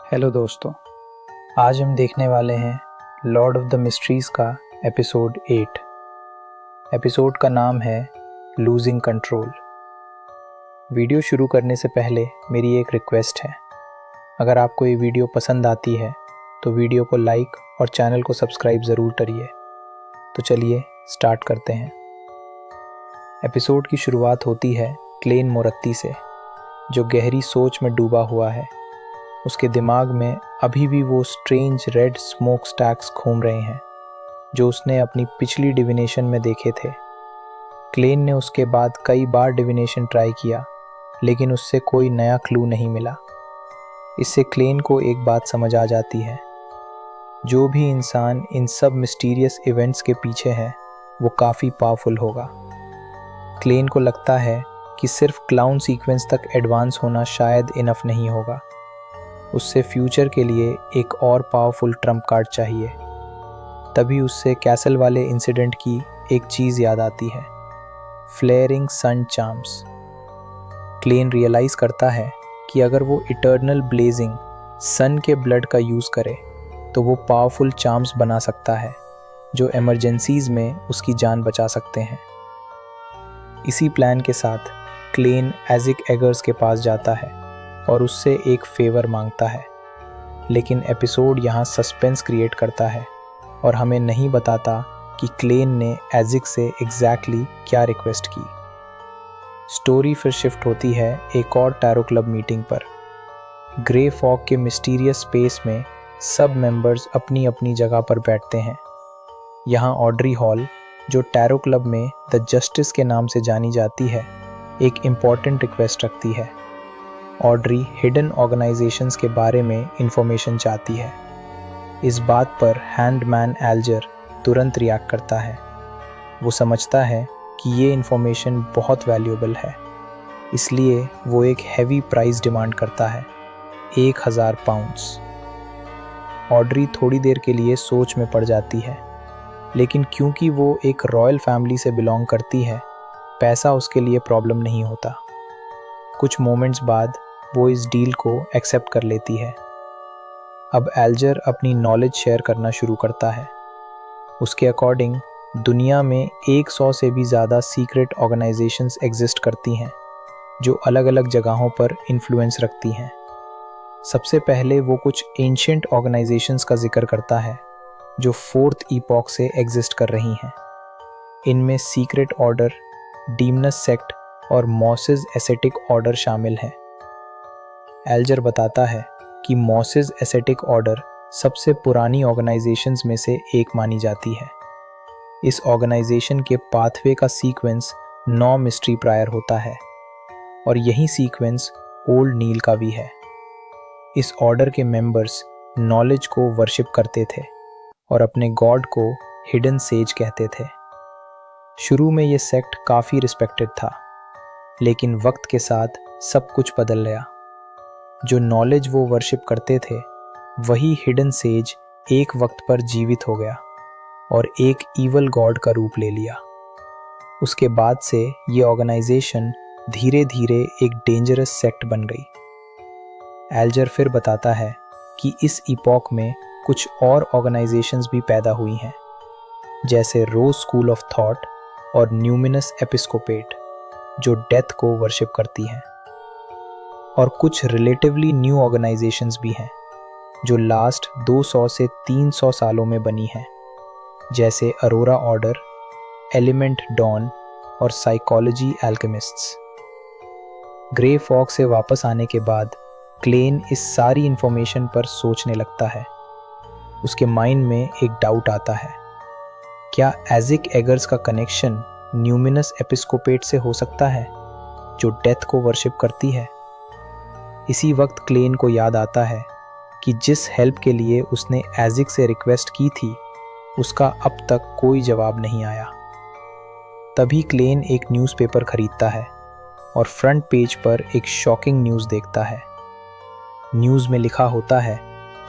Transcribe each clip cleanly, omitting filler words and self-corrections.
Hello दोस्तों, आज हम देखने वाले हैं लॉर्ड ऑफ द मिस्ट्रीज़ का एपिसोड 8। एपिसोड का नाम है लूजिंग कंट्रोल। वीडियो शुरू करने से पहले मेरी एक रिक्वेस्ट है, अगर आपको ये वीडियो पसंद आती है तो वीडियो को लाइक और चैनल को सब्सक्राइब ज़रूर करिए। तो चलिए स्टार्ट करते हैं। एपिसोड की शुरुआत होती है क्लेन मोरत्ती से, जो गहरी सोच में डूबा हुआ है। उसके दिमाग में अभी भी वो स्ट्रेंज रेड स्मोक स्टैक्स घूम रहे हैं जो उसने अपनी पिछली डिविनेशन में देखे थे। क्लेन ने उसके बाद कई बार डिविनेशन ट्राई किया, लेकिन उससे कोई नया क्लू नहीं मिला। इससे क्लेन को एक बात समझ आ जाती है, जो भी इंसान इन सब मिस्टीरियस इवेंट्स के पीछे है वो काफ़ी पावरफुल होगा। क्लेन को लगता है कि सिर्फ क्लाउन सीक्वेंस तक एडवांस होना शायद इनफ नहीं होगा। उससे फ्यूचर के लिए एक और पावरफुल ट्रम्प कार्ड चाहिए। तभी उससे कैसल वाले इंसिडेंट की एक चीज़ याद आती है, फ्लेयरिंग सन चार्म्स। क्लेन रियलाइज़ करता है कि अगर वो इटर्नल ब्लेजिंग सन के ब्लड का यूज़ करे तो वो पावरफुल चार्म्स बना सकता है जो इमरजेंसीज़ में उसकी जान बचा सकते हैं। इसी प्लान के साथ क्लेन एजिक एगर्स के पास जाता है और उससे एक फेवर मांगता है, लेकिन एपिसोड यहाँ सस्पेंस क्रिएट करता है और हमें नहीं बताता कि क्लेन ने एजिक से एग्जैक्टली क्या रिक्वेस्ट की। स्टोरी फिर शिफ्ट होती है एक और टैरो क्लब मीटिंग पर। ग्रे फॉग के मिस्टीरियस स्पेस में सब मेंबर्स अपनी अपनी जगह पर बैठते हैं। यहाँ ऑड्री हॉल, जो टैरो क्लब में द जस्टिस के नाम से जानी जाती है, एक इम्पॉर्टेंट रिक्वेस्ट रखती है। ऑड्री हिडन ऑर्गेनाइजेशंस के बारे में इंफॉर्मेशन चाहती है। इस बात पर हैंडमैन एल्जर तुरंत रिएक्ट करता है। वो समझता है कि ये इंफॉर्मेशन बहुत वैल्यूएबल है, इसलिए वो एक हैवी प्राइस डिमांड करता है, 1000 पाउंड्स। ऑड्री थोड़ी देर के लिए सोच में पड़ जाती है, लेकिन क्योंकि वो एक रॉयल फैमिली से बिलोंग करती है, पैसा उसके लिए प्रॉब्लम नहीं होता। कुछ मोमेंट्स बाद वो इस डील को एक्सेप्ट कर लेती है। अब एल्जर अपनी नॉलेज शेयर करना शुरू करता है। उसके अकॉर्डिंग दुनिया में 100 से भी ज़्यादा सीक्रेट ऑर्गेनाइजेशंस एग्जिस्ट करती हैं जो अलग अलग जगहों पर इन्फ्लुएंस रखती हैं। सबसे पहले वो कुछ एंशिएंट ऑर्गेनाइजेशंस का जिक्र करता है जो 4th ईपॉक से एग्जिस्ट कर रही हैं। इनमें सीक्रेट ऑर्डर, डीमनस सेक्ट और मॉसेस एसेटिक ऑर्डर शामिल हैं। एल्जर बताता है कि मॉसेस एसेटिक ऑर्डर सबसे पुरानी ऑर्गेनाइजेशंस में से एक मानी जाती है। इस ऑर्गेनाइजेशन के पाथवे का सीक्वेंस 9 मिस्ट्री प्रायर होता है और यही सीक्वेंस ओल्ड नील का भी है। इस ऑर्डर के मेंबर्स नॉलेज को वर्शिप करते थे और अपने गॉड को हिडन सेज कहते थे। शुरू में ये सेक्ट काफ़ी रिस्पेक्टेड था, लेकिन वक्त के साथ सब कुछ बदल गया। जो नॉलेज वो वर्शिप करते थे, वही हिडन सेज एक वक्त पर जीवित हो गया और एक ईवल गॉड का रूप ले लिया। उसके बाद से ये ऑर्गेनाइजेशन धीरे धीरे एक डेंजरस सेक्ट बन गई। एल्जर फिर बताता है कि इस इपॉक में कुछ और ऑर्गेनाइजेशंस भी पैदा हुई हैं, जैसे रोज स्कूल ऑफ थॉट और न्यूमिनस एपिस्कोपेट, जो डेथ को वर्शिप करती हैं। और कुछ रिलेटिवली न्यू ऑर्गेनाइजेशंस भी हैं जो लास्ट 200 से 300 सालों में बनी हैं, जैसे अरोरा ऑर्डर, एलिमेंट डॉन और साइकोलॉजी एल्केमिस्ट्स। ग्रे फॉग से वापस आने के बाद क्लेन इस सारी इंफॉर्मेशन पर सोचने लगता है। उसके माइंड में एक डाउट आता है, क्या एजिक एगर्स का कनेक्शन न्यूमिनस एपिस्कोपेट से हो सकता है, जो डेथ को वर्शिप करती है? इसी वक्त क्लेन को याद आता है कि जिस हेल्प के लिए उसने एजिक से रिक्वेस्ट की थी, उसका अब तक कोई जवाब नहीं आया। तभी क्लेन एक न्यूज़पेपर खरीदता है और फ्रंट पेज पर एक शॉकिंग न्यूज़ देखता है। न्यूज़ में लिखा होता है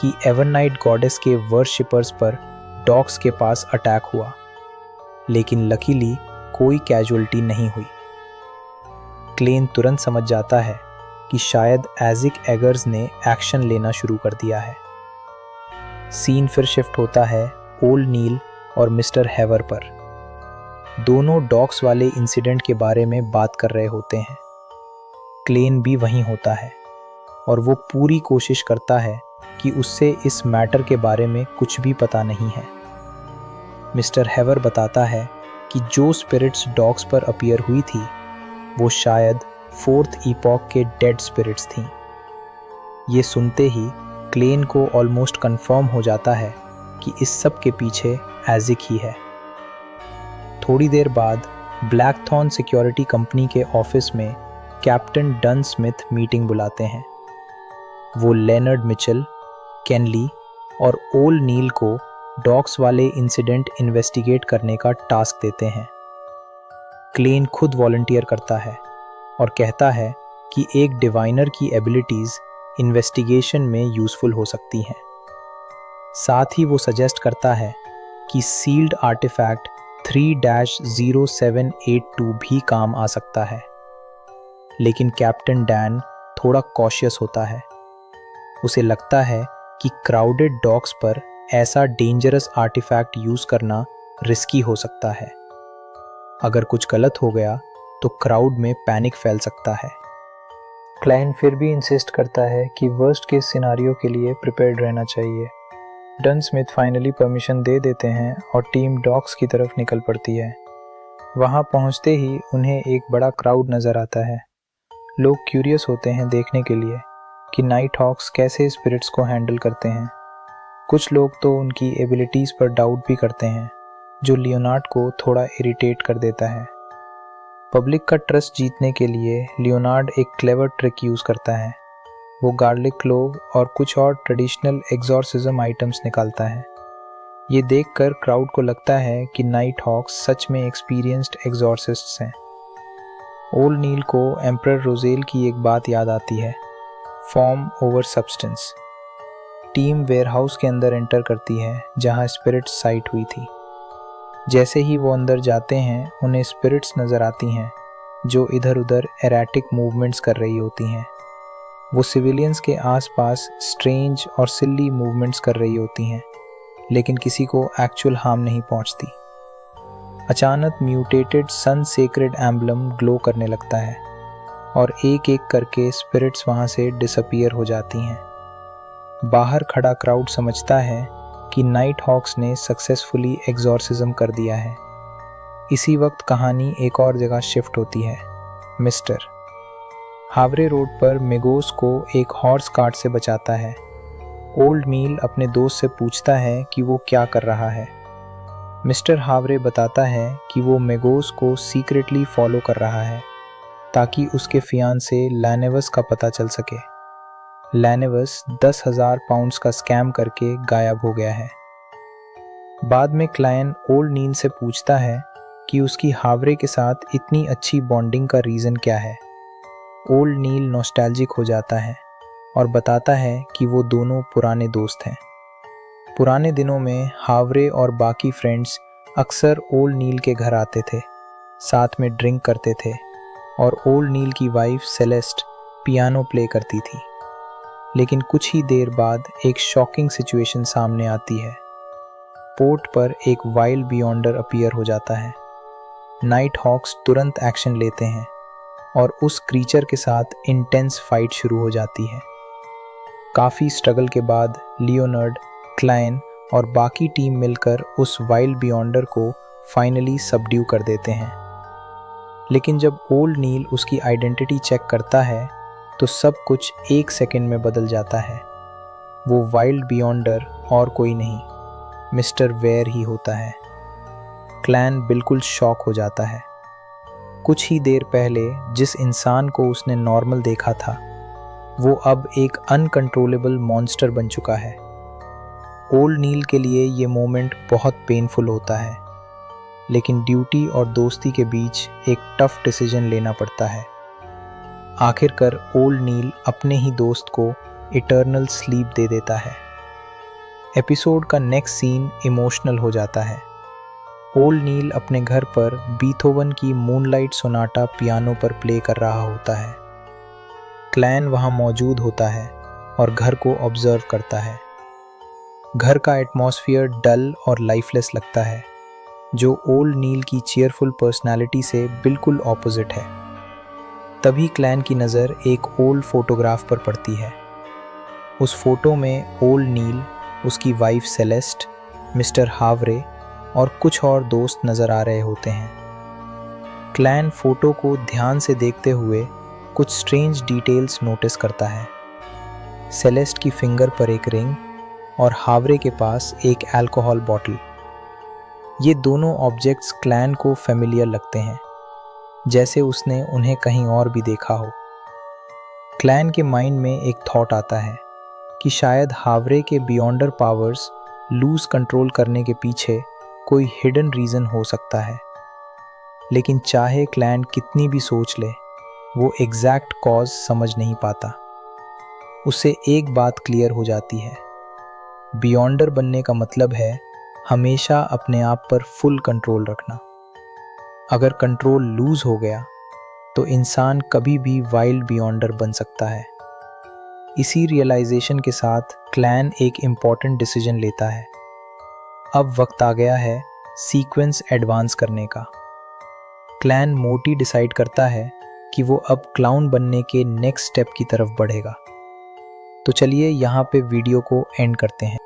कि एवरनाइट गॉडेस के वर्शिपर्स पर डॉग्स के पास अटैक हुआ, लेकिन लकीली कोई कैजुअलिटी नहीं हुई। क्लेन तुरंत समझ जाता है कि शायद एजिक एगर्स ने एक्शन लेना शुरू कर दिया है। सीन फिर शिफ्ट होता है ओल्ड नील और मिस्टर हैवर पर। दोनों डॉक्स वाले इंसिडेंट के बारे में बात कर रहे होते हैं। क्लेन भी वहीं होता है और वो पूरी कोशिश करता है कि उससे इस मैटर के बारे में कुछ भी पता नहीं है। मिस्टर हैवर बताता है कि जो स्पिरिट्स डॉग्स पर अपीयर हुई थी वो शायद 4th ईपॉक के डेड स्पिरिट्स थीं। ये सुनते ही क्लेन को ऑलमोस्ट कंफर्म हो जाता है कि इस सब के पीछे एजिक ही है। थोड़ी देर बाद ब्लैकथॉर्न सिक्योरिटी कंपनी के ऑफिस में कैप्टन डन स्मिथ मीटिंग बुलाते हैं। वो लेनर्ड मिचेल, केनली और ओल्ड नील को डॉग्स वाले इंसिडेंट इन्वेस्टिगेट करने का टास्क देते हैं। क्लेन खुद वॉलंटियर करता है और कहता है कि एक डिवाइनर की एबिलिटीज़ इन्वेस्टिगेशन में यूज़फुल हो सकती हैं। साथ ही वो सजेस्ट करता है कि सील्ड आर्टिफैक्ट 3-0782 भी काम आ सकता है। लेकिन कैप्टन डैन थोड़ा कॉशियस होता है। उसे लगता है कि क्राउडेड डॉक्स पर ऐसा डेंजरस आर्टिफैक्ट यूज़ करना रिस्की हो सकता है। अगर कुछ गलत हो गया तो क्राउड में पैनिक फैल सकता है। क्लाइन फिर भी इंसिस्ट करता है कि वर्स्ट केस सिनारियो के लिए प्रिपेयर्ड रहना चाहिए। डन स्मिथ फाइनली परमिशन दे देते हैं और टीम डॉग्स की तरफ निकल पड़ती है। वहां पहुंचते ही उन्हें एक बड़ा क्राउड नज़र आता है। लोग क्यूरियस होते हैं देखने के लिए कि नाइट हॉक्स कैसे स्पिरिट्स को हैंडल करते हैं। कुछ लोग तो उनकी एबिलिटीज़ पर डाउट भी करते हैं, जो लियोनार्ड को थोड़ा इरिटेट कर देता है। पब्लिक का ट्रस्ट जीतने के लिए लियोनार्ड एक क्लेवर ट्रिक यूज़ करता है। वो गार्लिक क्लोव और कुछ और ट्रेडिशनल एग्जॉर्सिज्म आइटम्स निकालता है। ये देखकर क्राउड को लगता है कि नाइट हॉक्स सच में एक्सपीरियंस्ड एग्जॉर्सिस्ट्स हैं। ओल्ड नील को एम्परर रोजेल की एक बात याद आती है, form over substance. Team warehouse के अंदर एंटर करती है जहां स्पिरिट्स साइट हुई थी। जैसे ही वो अंदर जाते हैं उन्हें स्पिरिट्स नज़र आती हैं जो इधर उधर एरैटिक मूवमेंट्स कर रही होती हैं। वो सिविलियंस के आसपास स्ट्रेंज और सिल्ली मूवमेंट्स कर रही होती हैं, लेकिन किसी को एक्चुअल हार्म नहीं पहुंचती। अचानक म्यूटेटेड सन सेक्रेड एम्बलम ग्लो करने लगता है और एक एक करके स्पिरिट्स वहां से डिसअपीयर हो जाती हैं। बाहर खड़ा क्राउड समझता है कि नाइट हॉक्स ने सक्सेसफुली एग्जॉर्सिज्म कर दिया है। इसी वक्त कहानी एक और जगह शिफ्ट होती है। मिस्टर हावरे रोड पर मेगोस को एक हॉर्स कार्ट से बचाता है। ओल्ड मील अपने दोस्त से पूछता है कि वो क्या कर रहा है। मिस्टर हावरे बताता है कि वो मेगोस को सीक्रेटली फॉलो कर रहा है ताकि उसके फियांसे लैनेवस का पता चल सके। लैनेवस 10,000 पाउंड्स का स्कैम करके गायब हो गया है। बाद में क्लाइन ओल्ड नील से पूछता है कि उसकी हावरे के साथ इतनी अच्छी बॉन्डिंग का रीज़न क्या है। ओल्ड नील नॉस्टैल्जिक हो जाता है और बताता है कि वो दोनों पुराने दोस्त हैं। पुराने दिनों में हावरे और बाकी फ्रेंड्स अक्सर ओल्ड नील के घर आते थे, साथ में ड्रिंक करते थे और ओल्ड नील की वाइफ सेलेस्ट पियानो प्ले करती थी। लेकिन कुछ ही देर बाद एक शॉकिंग सिचुएशन सामने आती है। पोर्ट पर एक वाइल्ड बियॉन्डर अपीयर हो जाता है। नाइट हॉक्स तुरंत एक्शन लेते हैं और उस क्रीचर के साथ इंटेंस फाइट शुरू हो जाती है। काफ़ी स्ट्रगल के बाद लियोनार्ड, क्लाइन और बाकी टीम मिलकर उस वाइल्ड बियॉन्डर को फाइनली सबड्यू कर देते हैं। लेकिन जब ओल्ड नील उसकी आइडेंटिटी चेक करता है तो सब कुछ एक सेकंड में बदल जाता है। वो वाइल्ड बियॉन्डर और कोई नहीं, मिस्टर वेयर ही होता है। क्लैन बिल्कुल शॉक हो जाता है। कुछ ही देर पहले जिस इंसान को उसने नॉर्मल देखा था वो अब एक अनकंट्रोलेबल मॉन्स्टर बन चुका है। ओल्ड नील के लिए ये मोमेंट बहुत पेनफुल होता है, लेकिन ड्यूटी और दोस्ती के बीच एक टफ डिसीजन लेना पड़ता है। आखिरकार ओल्ड नील अपने ही दोस्त को इटर्नल स्लीप दे देता है। एपिसोड का नेक्स्ट सीन इमोशनल हो जाता है। ओल्ड नील अपने घर पर बीथोवन की मूनलाइट सोनाटा पियानो पर प्ले कर रहा होता है। क्लैन वहाँ मौजूद होता है और घर को ऑब्जर्व करता है। घर का एटमॉस्फेयर डल और लाइफलेस लगता है, जो ओल्ड नील की चीयरफुल पर्सनालिटी से बिल्कुल ऑपोजिट है। तभी क्लैन की नज़र एक ओल्ड फोटोग्राफ पर पड़ती है। उस फोटो में ओल्ड नील, उसकी वाइफ सेलेस्ट, मिस्टर हावरे और कुछ और दोस्त नज़र आ रहे होते हैं। क्लैन फोटो को ध्यान से देखते हुए कुछ स्ट्रेंज डिटेल्स नोटिस करता है। सेलेस्ट की फिंगर पर एक रिंग और हावरे के पास एक अल्कोहल बॉटल। ये दोनों ऑब्जेक्ट्स क्लैन को फेमिलियर लगते हैं, जैसे उसने उन्हें कहीं और भी देखा हो। क्लैन के माइंड में एक थॉट आता है कि शायद हावरे के बियॉन्डर पावर्स लूज कंट्रोल करने के पीछे कोई हिडन रीज़न हो सकता है। लेकिन चाहे क्लैन कितनी भी सोच ले, वो एग्जैक्ट कॉज समझ नहीं पाता। उससे एक बात क्लियर हो जाती है, बियॉन्डर बनने का मतलब है हमेशा अपने आप पर फुल कंट्रोल रखना। अगर कंट्रोल लूज हो गया तो इंसान कभी भी वाइल्ड बियॉन्डर बन सकता है। इसी रियलाइजेशन के साथ क्लैन एक इम्पॉर्टेंट डिसीजन लेता है। अब वक्त आ गया है सीक्वेंस एडवांस करने का। क्लैन मोटी डिसाइड करता है कि वो अब क्लाउन बनने के नेक्स्ट स्टेप की तरफ बढ़ेगा। तो चलिए यहाँ पे वीडियो को एंड करते हैं।